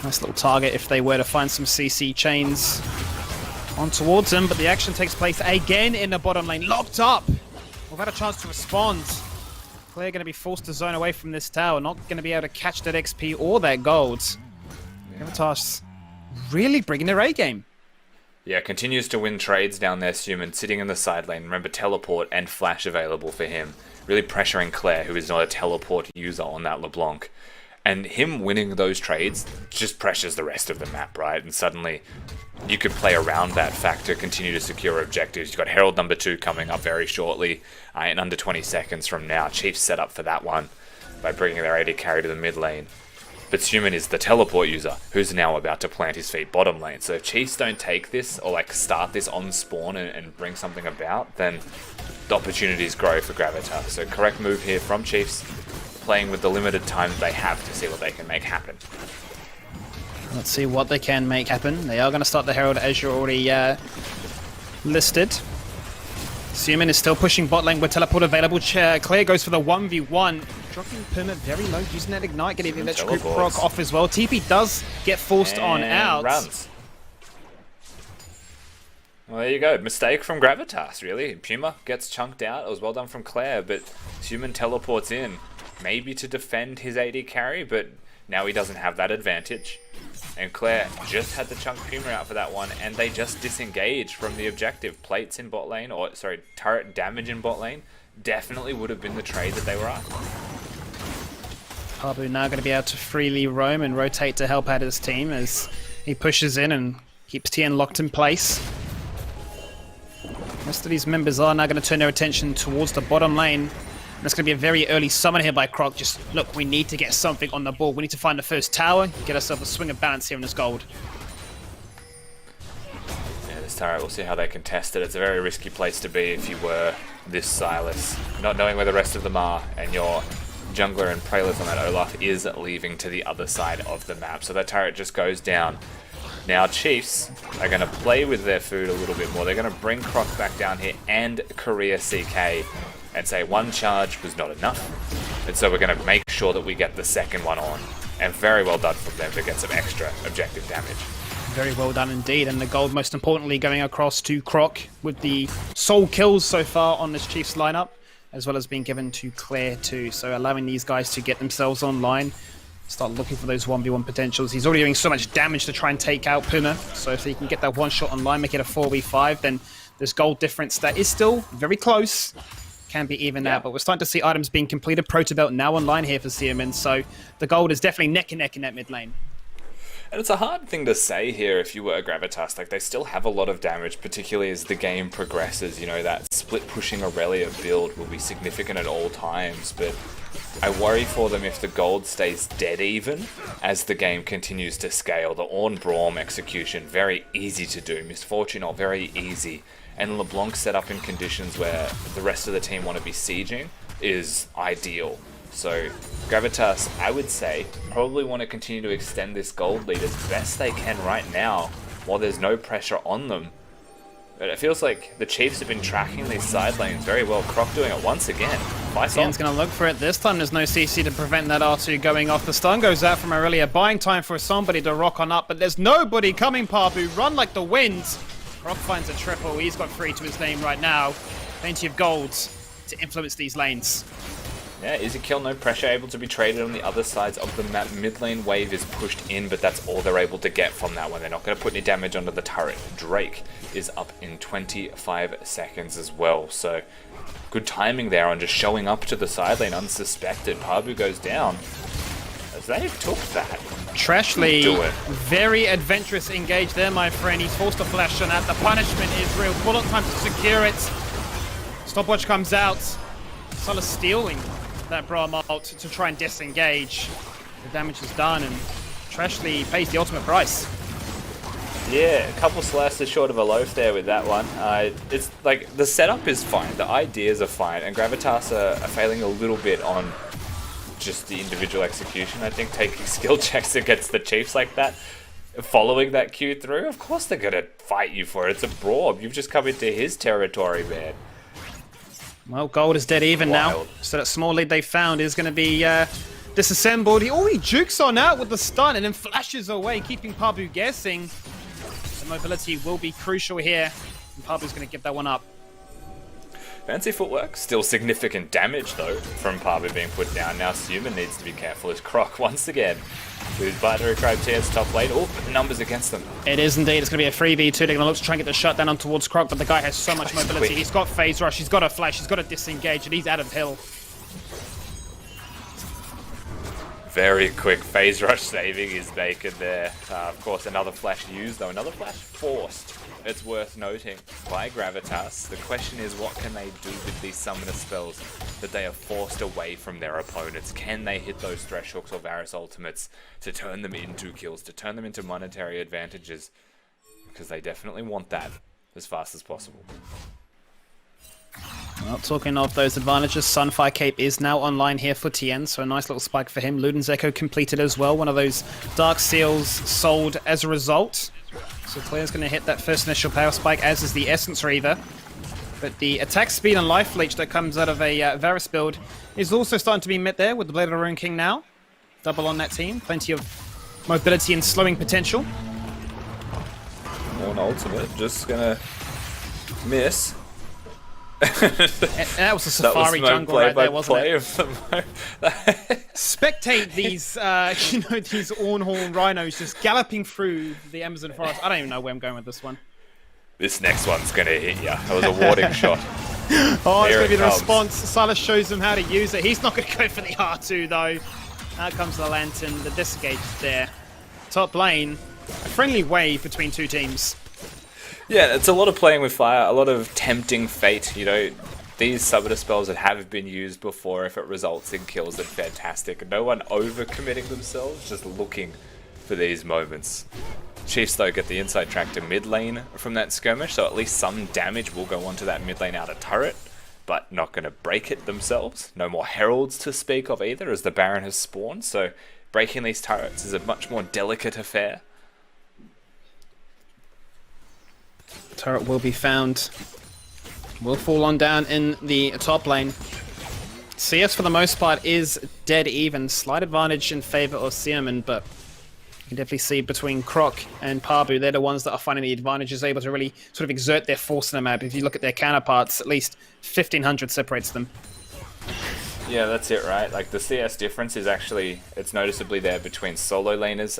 Nice little target if they were to find some CC chains on towards him, but the action takes place again in the bottom lane. Locked up! Without a chance to respond. Claire going to be forced to zone away from this tower, not going to be able to catch that XP or that gold. Gravitas really bringing their A game. Yeah, continues to win trades down there, Suman, sitting in the side lane. Remember, teleport and flash available for him. Really pressuring Claire, who is not a teleport user on that LeBlanc. And him winning those trades just pressures the rest of the map, right? And suddenly you could play around that fact to continue to secure objectives. You've got Herald number 2 coming up very shortly, in under 20 seconds from now. Chiefs set up for that one by bringing their AD carry to the mid lane. But Suman is the teleport user, who's now about to plant his feet bottom lane. So if Chiefs don't take this, or like start this on spawn and bring something about, then the opportunities grow for Gravitas. So correct move here from Chiefs, playing with the limited time that they have to see what they can make happen. Let's see what they can make happen. They are going to start the Herald, as you're already listed. Suman is still pushing bot lane with teleport available. Claire goes for the 1v1. Dropping Permit very low, using that ignite, getting the electric proc off as well. TP does get forced on out. Runs. Well, there you go. Mistake from Gravitas, really. Puma gets chunked out. It was well done from Claire, but Human teleports in. Maybe to defend his AD carry, but now he doesn't have that advantage. And Claire just had to chunk Puma out for that one, and they just disengaged from the objective. Plates in bot lane, or sorry, turret damage in bot lane, definitely would have been the trade that they were after. Pabu now going to be able to freely roam and rotate to help out his team as he pushes in and keeps TN locked in place. Most of these members are now going to turn their attention towards the bottom lane. And it's going to be a very early summon here by Croc. Just, look, we need to get something on the board. We need to find the first tower, get ourselves a swing of balance here in this gold. Yeah, this turret, we'll see how they contest it. It's a very risky place to be if you were this Silas. Not knowing where the rest of them are, and your jungler and Prelith on that Olaf is leaving to the other side of the map. So that turret just goes down. Now Chiefs are going to play with their food a little bit more. They're going to bring Croc back down here and Korea CK and say one charge was not enough. And so we're going to make sure that we get the second one on. And very well done from them to get some extra objective damage. Very well done indeed. And the gold, most importantly, going across to Croc with the soul kills so far on this Chiefs lineup, as well as being given to Claire too. So allowing these guys to get themselves online, start looking for those 1v1 potentials. He's already doing so much damage to try and take out Puma. So if he can get that one shot online, make it a 4v5, then this gold difference that is still very close can be even out. But we're starting to see items being completed. Protobelt now online here for Seaman. So the gold is definitely neck and neck in that mid lane. And it's a hard thing to say here if you were Gravitas. Like, they still have a lot of damage, particularly as the game progresses. You know, that split pushing Aurelia build will be significant at all times, but I worry for them if the gold stays dead even as the game continues to scale. The Ornn Braum execution, very easy to do. Misfortune, not very easy. And LeBlanc set up in conditions where the rest of the team want to be sieging is ideal. So Gravitas, I would say, probably want to continue to extend this gold lead as best they can right now while there's no pressure on them. But it feels like the Chiefs have been tracking these side lanes very well. Croc doing it once again. Tian's going to look for it this time. There's no CC to prevent that R2 going off. The stun goes out from Aurelia, buying time for somebody to rock on up, but there's nobody coming, Pabu. Run like the wind. Croc finds a triple. He's got 3 to his name right now. Plenty of golds to influence these lanes. Yeah, easy kill, no pressure, able to be traded on the other sides of the map. Mid lane wave is pushed in, but that's all they're able to get from that one. They're not going to put any damage onto the turret. Drake is up in 25 seconds as well, so good timing there on just showing up to the side lane unsuspected. Pabu goes down as they took that. Trashly, very adventurous engage there, my friend. He's forced a flash on that. The punishment is real. Bullet time to secure it. Stopwatch comes out. Sala stealing that Braum ult to try and disengage. The damage is done, and Trashly pays the ultimate price. Yeah, a couple slices short of a loaf there with that one. It's like the setup is fine, the ideas are fine, and Gravitas are failing a little bit on just the individual execution. I think taking skill checks against the Chiefs like that, following that Q through, of course they're gonna fight you for it. It's a Braum. You've just come into his territory, man. Well, gold is dead even now. So that small lead they found is going to be disassembled. He jukes on out with the stun and then flashes away, keeping Pabu guessing. The mobility will be crucial here, and Pabu's going to give that one up. Fancy footwork. Still significant damage, though, from Pabu being put down. Now Human needs to be careful as Croc, once again, with Binary Crab Tears top lane. Oh, numbers against them. It is indeed. It's going to be a 3v2. They're going to look to try and get the shutdown on towards Croc, but the guy has so much mobility. Quick. He's got phase rush, he's got a flash, he's got a disengage, and he's out of hill. Very quick phase rush saving is Bacon there. Of course, another flash used, though. Another flash forced. It's worth noting by Gravitas. The question is, what can they do with these summoner spells that they are forced away from their opponents? Can they hit those Thresh Hooks or Varus ultimates to turn them into kills, to turn them into monetary advantages? Because they definitely want that as fast as possible. Well, talking of those advantages, Sunfire Cape is now online here for TN, so a nice little spike for him. Luden's Echo completed as well. One of those Dark Seals sold as a result. So Claire's going to hit that first initial power spike, as is the Essence Reaver. But the attack speed and life leech that comes out of a Varus build is also starting to be met there with the Blade of the Rune King now. Double on that team. Plenty of mobility and slowing potential. One ultimate, just gonna Miss. And that was a Safari jungle right there, wasn't it? Spectate these, these Ornhorn rhinos just galloping through the Amazon forest. I don't even know where I'm going with this one. This next one's going to hit you. That was a warding shot. Oh, it's Here going to be it the comes. response. Silas shows him how to use it. He's not going to go for the R2, though. Out comes the Lantern. The Disengage is there. Top lane. A friendly wave between two teams. Yeah, it's a lot of playing with fire, a lot of tempting fate. You know, these summoner spells that have been used before, if it results in kills, then fantastic. No one overcommitting themselves, just looking for these moments. Chiefs, though, get the inside track to mid lane from that skirmish, so at least some damage will go onto that mid lane outer turret, but not going to break it themselves. No more heralds to speak of either, as the Baron has spawned, so breaking these turrets is a much more delicate affair. Turret will be found. Will fall on down in the top lane. CS for the most part is dead even. Slight advantage in favor of Seaman, but you can definitely see between Croc and Parbu, they're the ones that are finding the advantages, able to really sort of exert their force in the map. If you look at their counterparts, at least 1,500 separates them. Yeah, that's it, right? Like, the CS difference is actually, it's noticeably there between solo laners.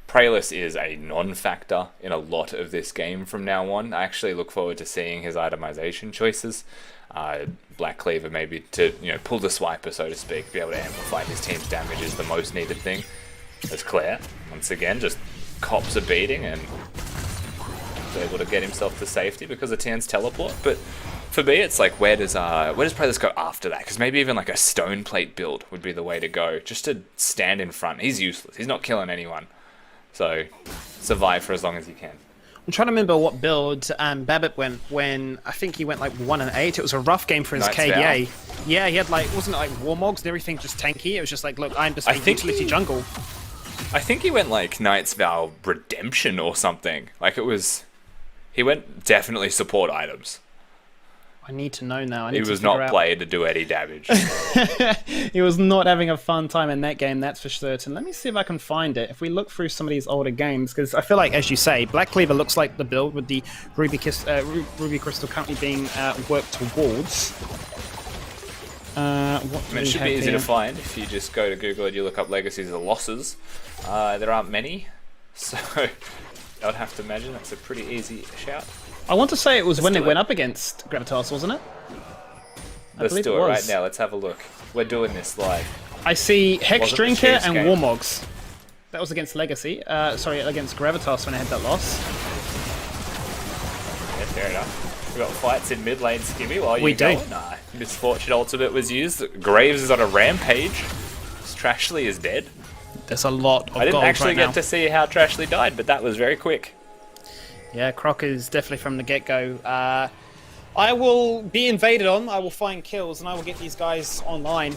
Praelis is a non-factor in a lot of this game from now on. I actually look forward to seeing his itemization choices. Black Cleaver maybe to, pull the swiper, so to speak, be able to amplify his team's damage is the most needed thing. As Claire, once again, just cops a beating and is able to get himself to safety because of Tan's teleport. But for me, it's like, where does Praelis go after that? Because maybe even like a stone plate build would be the way to go, just to stand in front. He's useless. He's not killing anyone. So, survive for as long as you can. I'm trying to remember what build Babbitt went when I think he went like 1 and 8. It was a rough game for his Knight's KDA. Vow. Yeah, he had wasn't it like Warmogs and everything just tanky? It was just like, look, I'm just a think utility jungle. I think he went like Knight's Vow Redemption or something. Like he went definitely support items. I need to know now. He was not played to do any damage. He was not having a fun time in that game, that's for certain. Let me see if I can find it. If we look through some of these older games, because I feel like, as you say, Black Cleaver looks like the build with the Ruby Crystal currently being worked towards. It should be easy to find if you just go to Google and you look up Legacies of Losses. There aren't many, so I'd have to imagine that's a pretty easy shout. I want to say it was when it went up against Gravitas, wasn't it? Let's do it right now. Let's have a look. We're doing this live. I see Hex Drinker and game. Warmogs. That was against Legacy. Against Gravitas when I had that loss. Yeah, fair enough. We've got fights in mid lane, Skimmy, while We you do. going. Nah, Misfortune Ultimate was used. Graves is on a rampage. Trashly is dead. There's a lot of I didn't gold actually right get now. to see how Trashly died, but that was very quick. Yeah, Croc is definitely from the get-go. I will be invaded on, I will find kills, and I will get these guys online.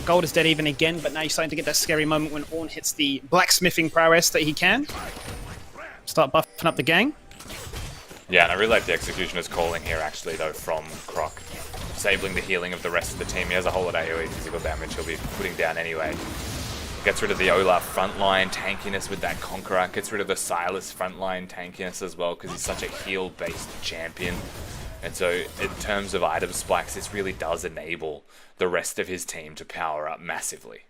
Gold is dead even again, but now you're starting to get that scary moment when Ornn hits the blacksmithing prowess that he can. Start buffing up the gang. Yeah, and I really like the Executioner's calling here, actually, though, from Croc. Disabling the healing of the rest of the team. He has a whole lot of AoE physical damage he'll be putting down anyway. Gets rid of the Olaf frontline tankiness with that Conqueror. Gets rid of the Silas frontline tankiness as well, because he's such a heal-based champion. And so, in terms of item spikes, this really does enable the rest of his team to power up massively.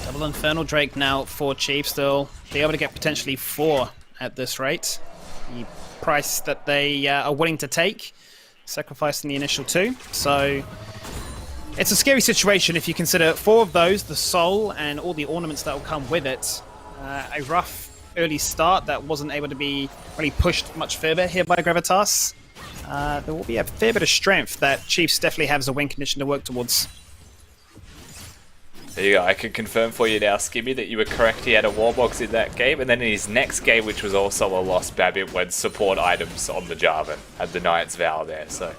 Double Infernal Drake now for Chiefs. They'll be able to get potentially 4 at this rate. The price that they are willing to take, sacrificing the initial 2. So it's a scary situation if you consider 4 of those, the soul and all the ornaments that will come with it. A rough early start that wasn't able to be really pushed much further here by Gravitas. There will be a fair bit of strength that Chiefs definitely have as a win condition to work towards. There you go. I can confirm for you now, Skimmy, that you were correct. He had a Warbox in that game, and then in his next game, which was also a loss, Babbitt went support items on the Jarvan. Had the Knight's Vow there, so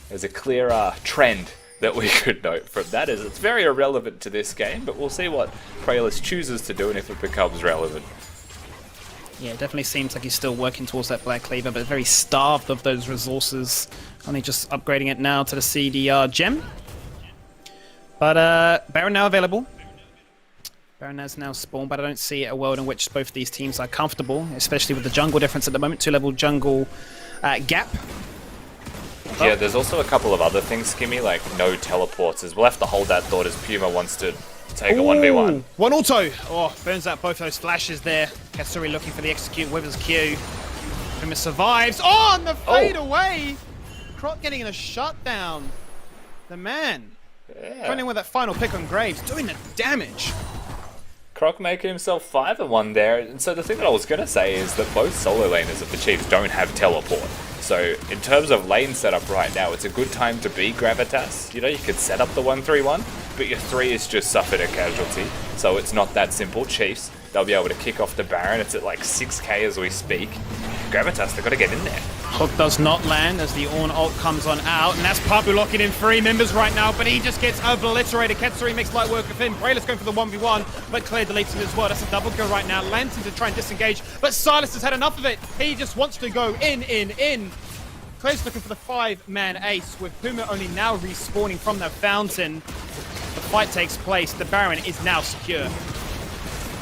there's a clear trend that we could note from that. Is it's very irrelevant to this game, but we'll see what Praelis chooses to do and if it becomes relevant. Yeah, it definitely seems like he's still working towards that Black Cleaver, but very starved of those resources. Only just upgrading it now to the CDR gem. But Baron now available. Baron has now spawned, but I don't see a world in which both of these teams are comfortable, especially with the jungle difference at the moment. 2-level jungle gap. Yeah, there's also a couple of other things, Skimmy, like no teleports. We'll have to hold that thought as Puma wants to take a 1v1. Ooh, one auto. Oh, burns out both those flashes there. Katsuri looking for the execute, Withers Q. Puma survives. Oh, and the fade away. Croc getting a shutdown. The man. Running with that final pick on Graves, doing the damage. Croc making himself 5-1 there. And so the thing that I was going to say is that both solo laners of the Chiefs don't have teleport. So in terms of lane setup right now, it's a good time to be Gravitas. You know, you could set up the 1-3-1, but your 3 has just suffered a casualty. So it's not that simple. Chiefs, they'll be able to kick off the Baron. It's at like 6k as we speak. Gravitas, they've got to get in there. Hook does not land as the Ornn ult comes on out, and that's Papu locking in 3 members right now, but he just gets obliterated. Katsuri makes light work of him. Brayla's going for the 1v1, but Claire deletes him as well. That's a double kill right now. Lantern to try and disengage, but Silas has had enough of it. He just wants to go in. Claire's looking for the 5-man ace, with Puma only now respawning from the fountain. The fight takes place. The Baron is now secure.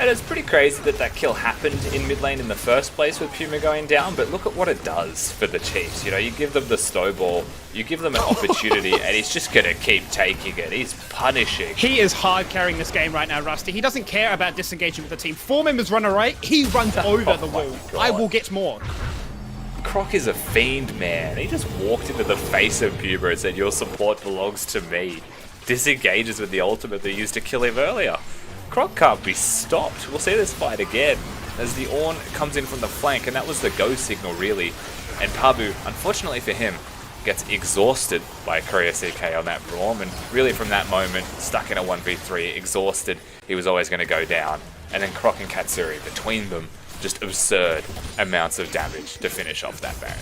And it's pretty crazy that that kill happened in mid lane in the first place with Puma going down, but look at what it does for the Chiefs. You know, you give them the snowball, you give them an opportunity, and he's just going to keep taking it. He's punishing. He is hard carrying this game right now, Rusty. He doesn't care about disengaging with the team. 4 members run away, he runs over the wall. God. I will get more. Croc is a fiend, man. He just walked into the face of Puma and said, your support belongs to me. Disengages with the ultimate they used to kill him earlier. Croc can't be stopped. We'll see this fight again as the Ornn comes in from the flank, and that was the go signal really. And Pabu, unfortunately for him, gets exhausted by Korea CK on that Braum, and really from that moment, stuck in a 1v3, exhausted, he was always going to go down. And then Croc and Katsuri, between them, just absurd amounts of damage to finish off that Baron.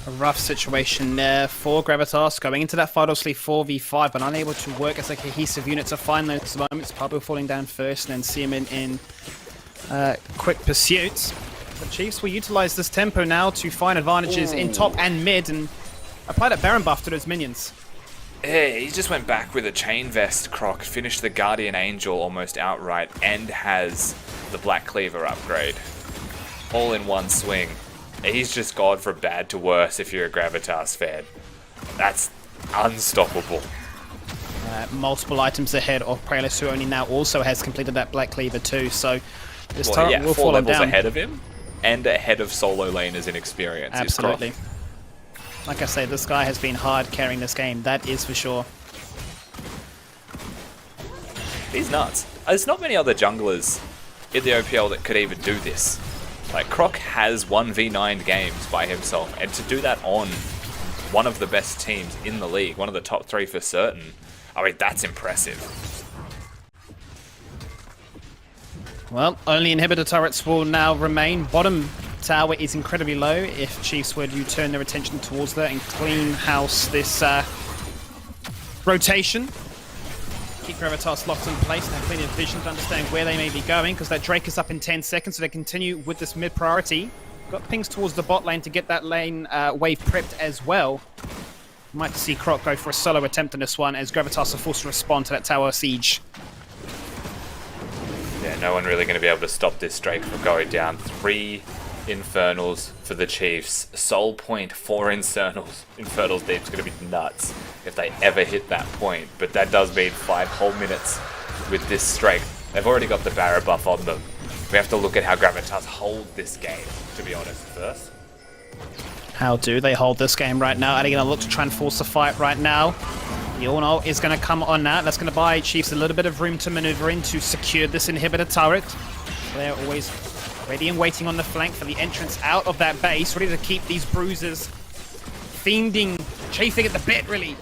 A rough situation there for Gravitas, going into that final sleep 4v5, but unable to work as a cohesive unit to find those moments. Pablo falling down first, and then Seaman in quick pursuit. The Chiefs will utilize this tempo now to find advantages in top and mid, and apply that Baron buff to those minions. Yeah, he just went back with a chain vest, Croc, finished the Guardian Angel almost outright, and has the Black Cleaver upgrade. All in one swing. He's just gone from bad to worse if you're a Gravitas fan. That's unstoppable. Multiple items ahead of Praelis, who only now also has completed that Black Cleaver too, so this turret will 4 fall levels down. ahead of him, and ahead of solo laners in experience. Absolutely. Like I say, this guy has been hard carrying this game, that is for sure. He's nuts. There's not many other junglers in the OPL that could even do this. Like, Croc has 1v9 games by himself, and to do that on one of the best teams in the league, one of the top 3 for certain, I mean, that's impressive. Well, only inhibitor turrets will now remain. Bottom tower is incredibly low. If Chiefs were to turn their attention towards that and clean house this rotation, keep Gravitas locked in place and have plenty of vision to understand where they may be going, because that Drake is up in 10 seconds, so they continue with this mid priority. Got pings towards the bot lane to get that lane wave prepped as well. Might see Croc go for a solo attempt on this one, as Gravitas are forced to respond to that tower siege. Yeah, no one really going to be able to stop this Drake from going down. 3 Infernals for the Chiefs. Soul point 4 Infernals. Infernals deep's going to be nuts if they ever hit that point. But that does mean 5 whole minutes with this strength. They've already got the Barra buff on them. We have to look at how Gravitas hold this game, to be honest, first. How do they hold this game right now? Are they going to look to try and force a fight right now? The Ornn is going to come on now. That's going to buy Chiefs a little bit of room to maneuver in to secure this inhibitor turret. They're always ready and waiting on the flank for the entrance out of that base, ready to keep these bruisers fiending, chafing at the bit, really.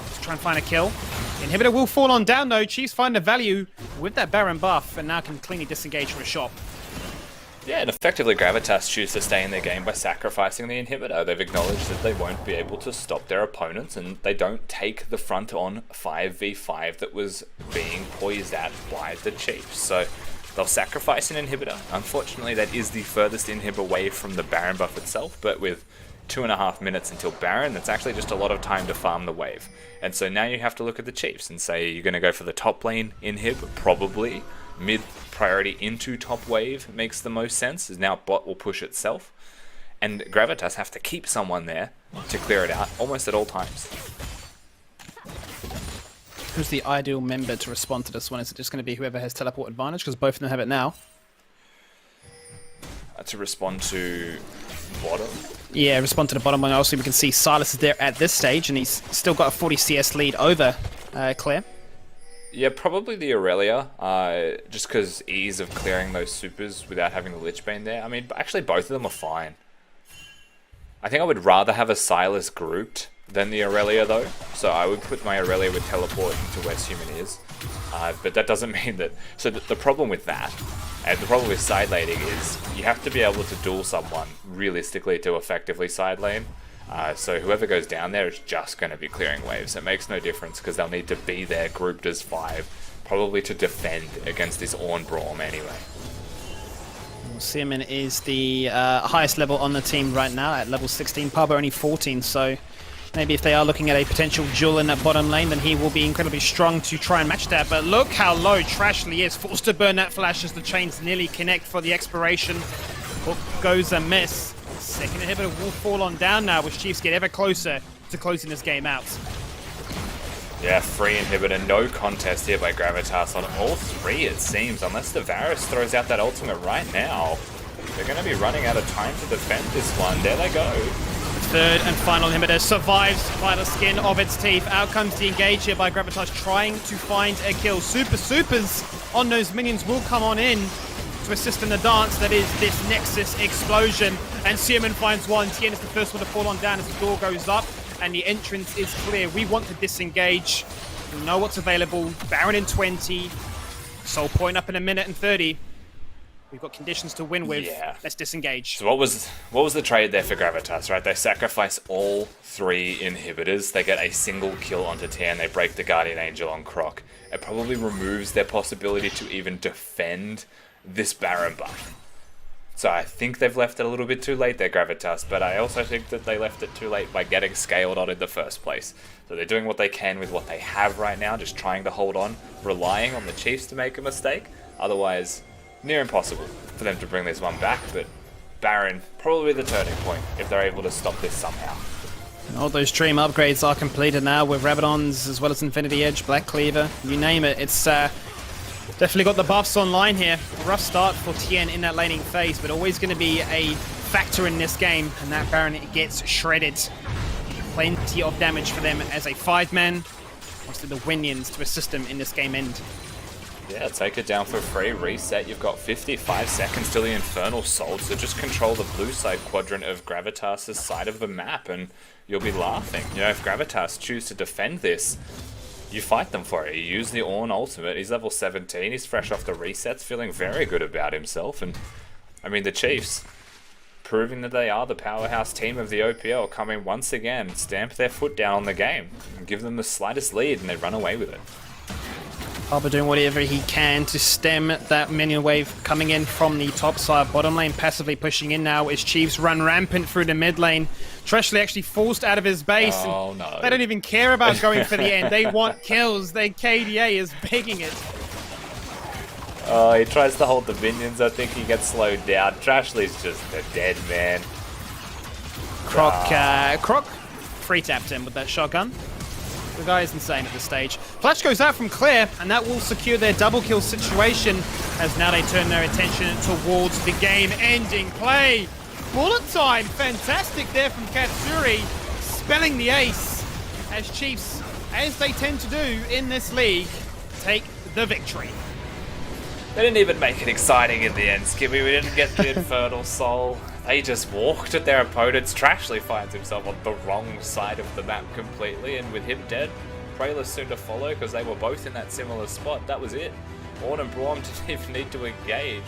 Let's try and find a kill. The inhibitor will fall on down, though. Chiefs find the value with that Baron buff, and now can cleanly disengage from a shot. Yeah, and effectively Gravitas choose to stay in their game by sacrificing the inhibitor. They've acknowledged that they won't be able to stop their opponents, and they don't take the front on 5v5 that was being poised at by the Chiefs. So they'll sacrifice an inhibitor. Unfortunately, that is the furthest inhibitor away from the Baron buff itself, but with 2.5 minutes until Baron, that's actually just a lot of time to farm the wave. And so now you have to look at the Chiefs and say, you're going to go for the top lane inhib, probably. Mid priority into top wave makes the most sense, as now bot will push itself. and Gravitas have to keep someone there to clear it out almost at all times. Who's the ideal member to respond to this one? Is it just going to be whoever has teleport advantage? Because both of them have it now. To respond to bottom? Yeah, respond to the bottom one. Also, we can see Silas is there at this stage, and he's still got a 40 CS lead over Claire. Yeah, probably the Aurelia, just because ease of clearing those supers without having the Lich Bane there. I mean, actually both of them are fine. I think I would rather have a Silas grouped than the Aurelia though, so I would put my Aurelia with teleport into where Human is. But that doesn't mean that... So the problem with that, and the problem with side laning is, you have to be able to duel someone realistically to effectively side lane. So whoever goes down there is just going to be clearing waves. It makes no difference because they'll need to be there grouped as 5, probably to defend against this Ornn Braum anyway. Seaman is the highest level on the team right now at level 16. Parbo only 14, so maybe if they are looking at a potential duel in that bottom lane, then he will be incredibly strong to try and match that. But look how low Trashly is. Forced to burn that flash as the chains nearly connect for the expiration. Hook goes a miss. Second inhibitor will fall on down now, which Chiefs get ever closer to closing this game out. Yeah, free inhibitor, no contest here by Gravitas on all 3 it seems, unless the Varus throws out that ultimate right now. They're going to be running out of time to defend this one. There they go. Third and final inhibitor survives by the skin of its teeth. Out comes the engage here by Gravitas trying to find a kill. Supers on those minions will come on in to assist in the dance that is this Nexus explosion. And Seaman finds one. Tien is the first one to fall on down as the door goes up. And the entrance is clear. We want to disengage. We know what's available. Baron in 20. Soul Point up in a minute and 30. We've got conditions to win with. Yeah. Let's disengage. So what was the trade there for Gravitas, right? They sacrifice all 3 inhibitors. They get a single kill onto Tien. They break the Guardian Angel on Croc. It probably removes their possibility to even defend this Baron buff. So I think they've left it a little bit too late there, Gravitas, but I also think that they left it too late by getting scaled on in the first place. So they're doing what they can with what they have right now, just trying to hold on, relying on the Chiefs to make a mistake. Otherwise, near impossible for them to bring this one back, but Baron, probably the turning point if they're able to stop this somehow. And all those Dream upgrades are completed now with Rabadons as well as Infinity Edge, Black Cleaver, you name it. It's definitely got the buffs online here. A rough start for Tien in that laning phase, but always going to be a factor in this game, and that Baron gets shredded. Plenty of damage for them as a 5-man. Mostly the Winions to assist them in this game end. Yeah, take it down for free, reset. You've got 55 seconds till the Infernal Soul, so just control the blue side quadrant of Gravitas' side of the map, and you'll be laughing. You know, if Gravitas choose to defend this, you fight them for it. You use the Ornn ultimate. He's level 17. He's fresh off the resets, feeling very good about himself. And, I mean, the Chiefs, proving that they are the powerhouse team of the OPL, come in once again, stamp their foot down on the game, and give them the slightest lead, and they run away with it. Harbour doing whatever he can to stem that minion wave coming in from the top side. Bottom lane passively pushing in now as Chiefs run rampant through the mid lane. Trashly actually forced out of his base. Oh, and no. They don't even care about going for the end. They want kills. Their KDA is begging it. Oh, he tries to hold the minions. I think he gets slowed down. Trashly's just a dead man. Croc free tapped him with that shotgun. The guy is insane at this stage. Flash goes out from Claire, and that will secure their double kill situation as now they turn their attention towards the game-ending play. Bullet time! Fantastic there from Katsuri, spelling the ace as Chiefs, as they tend to do in this league, take the victory. They didn't even make it exciting in the end, Skippy. We didn't get the Infernal Soul. They just walked at their opponents. Trashly finds himself on the wrong side of the map completely, and with him dead, Prayless soon to follow because they were both in that similar spot. That was it. Ornn and Braum didn't even need to engage.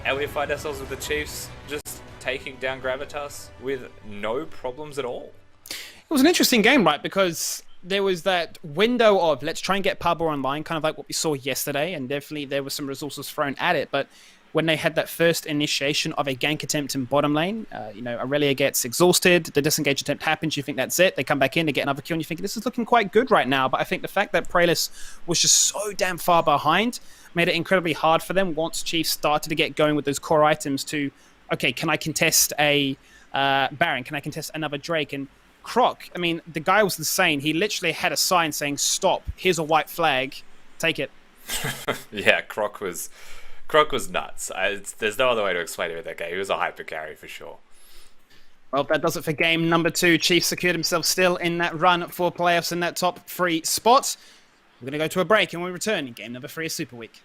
And we find ourselves with the Chiefs just taking down Gravitas with no problems at all. It was an interesting game, right? Because there was that window of let's try and get Parbo online, kind of like what we saw yesterday, and definitely there were some resources thrown at it, but when they had that first initiation of a gank attempt in bottom lane, Aurelia gets exhausted, the disengage attempt happens, you think that's it, they come back in, they get another kill, and you think this is looking quite good right now, but I think the fact that Prayless was just so damn far behind made it incredibly hard for them once Chiefs started to get going with those core items to, okay, can I contest a Baron, can I contest another Drake? And Croc, I mean, the guy was insane. He literally had a sign saying, stop, here's a white flag, take it. Yeah, Croc was nuts. There's no other way to explain it with that game. He was a hyper carry for sure. Well, that does it for game number 2. Chief secured himself still in that run for playoffs in that top 3 spot. We're going to go to a break and we return in game number 3 of Super Week.